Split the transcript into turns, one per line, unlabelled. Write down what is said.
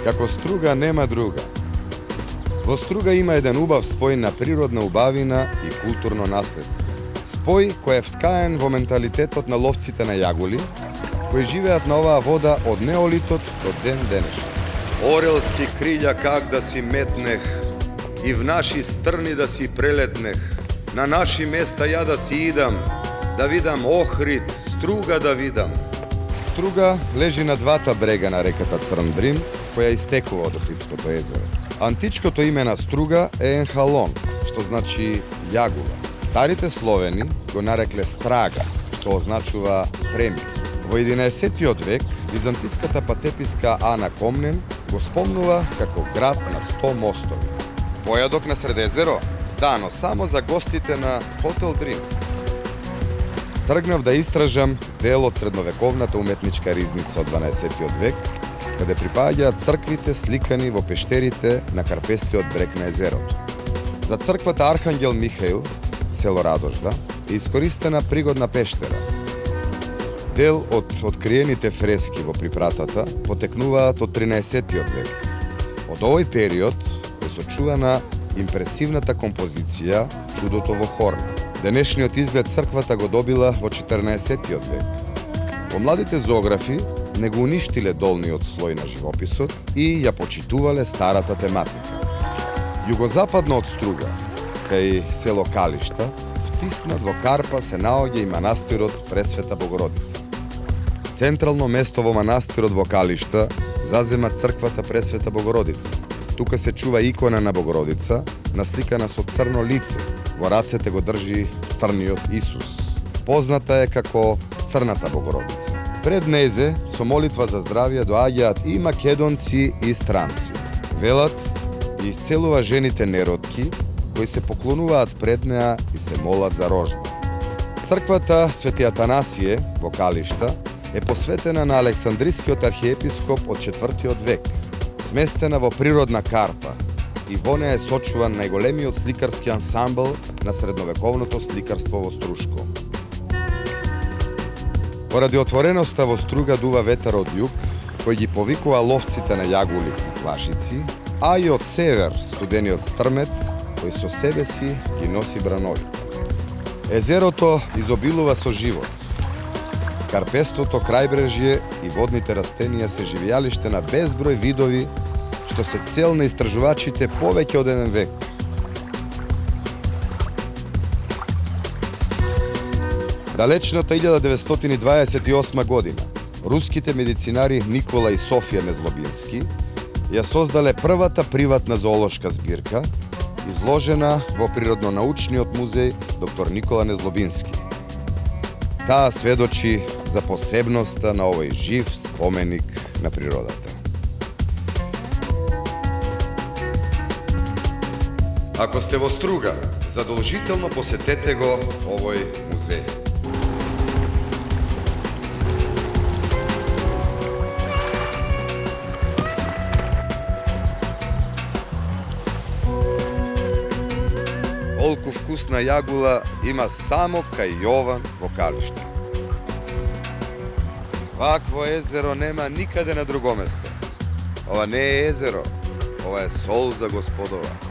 Како Струга нема друга. Во Струга има еден убав спој на природна убавина и културно наследство. Спој кој е вткаен во менталитетот на ловците на јагули, кои живеат на оваа вода од неолитот до ден денешен.
Орелски крилја как да си метнех и в наши стрни да си прелетнех. На наши места ја да си идам, да видам Охрид, Струга да видам.
Струга лежи на двата брега на реката Црн Дрин, која истекува од Охридското езеро. Античкото име на Струга е Енхалон, што значи јагула. Старите словени го нарекле Страга, што означува премир. Во 11 век византиската патеписка Ана Комнен го спомнува како град на 100 мостови. Појадок на Средезеро? Да, но само за гостите на Хотел Дрим. Тргнав да истражам дел од средновековната уметничка ризница од 12 век, каде припаѓаат црквите сликани во пештерите на карпестиот брег на езерото. За црквата Архангел Михаил, село Радожда, е искористена пригодна пештера. Дел од откриените фрески во припратата потекнуваат од 13 век. Од овој период е сочувана импресивната композиција Чудото во Хорна. Денешниот изглед црквата го добила во 14 век. Помладите зоографи не го уништиле долниот слој на живописот и ја почитувале старата тематика. Југозападно од Струга, кај село Калишта, втиснат во Карпа се наоѓа и манастирот Пресвета Богородица. Централно место во манастирот во Калишта зазема црквата Пресвета Богородица. Тука се чува икона на Богородица, насликана со црно лице. Во рацете го држи црниот Исус. Позната е како Црната Богородица. Пред незе, со молитва за здравје, доаѓаат и македонци и странци. Велат и исцелува жените неродки, кои се поклонуваат пред неа и се молат за рожба. Црквата Свети Атанасије во Калишта е посветена на Александрискиот архиепископ од 4 век, сместена во природна карпа и во неа е сочуван најголемиот сликарски ансамбл на средновековното сликарство во Струшко. Поради отвореноста во Струга дува ветер од југ, кој ги повикува ловците на јагули и плашици, а и од север студениот стрмец, кој со себе си ги носи бранови. Езерото изобилува со живот. Карпестото крајбрежје и водните растенија се живеалиште на безброј видови, што се цел на истражувачите повеќе од еден век. Далечната 1928 година, руските медицинари Никола и Софија Незлобински ја создале првата приватна зоолошка збирка, изложена во Природно-научниот музеј доктор Никола Незлобински. Таа сведочи за посебноста на овој жив споменик на природата. Ако сте во Струга, задолжително посетете го овој музеј. Толку вкусна јагула има само кај Јован во Калишта. Вакво езеро нема никаде на друго место. Ова не е езеро, ова е сол за Господова.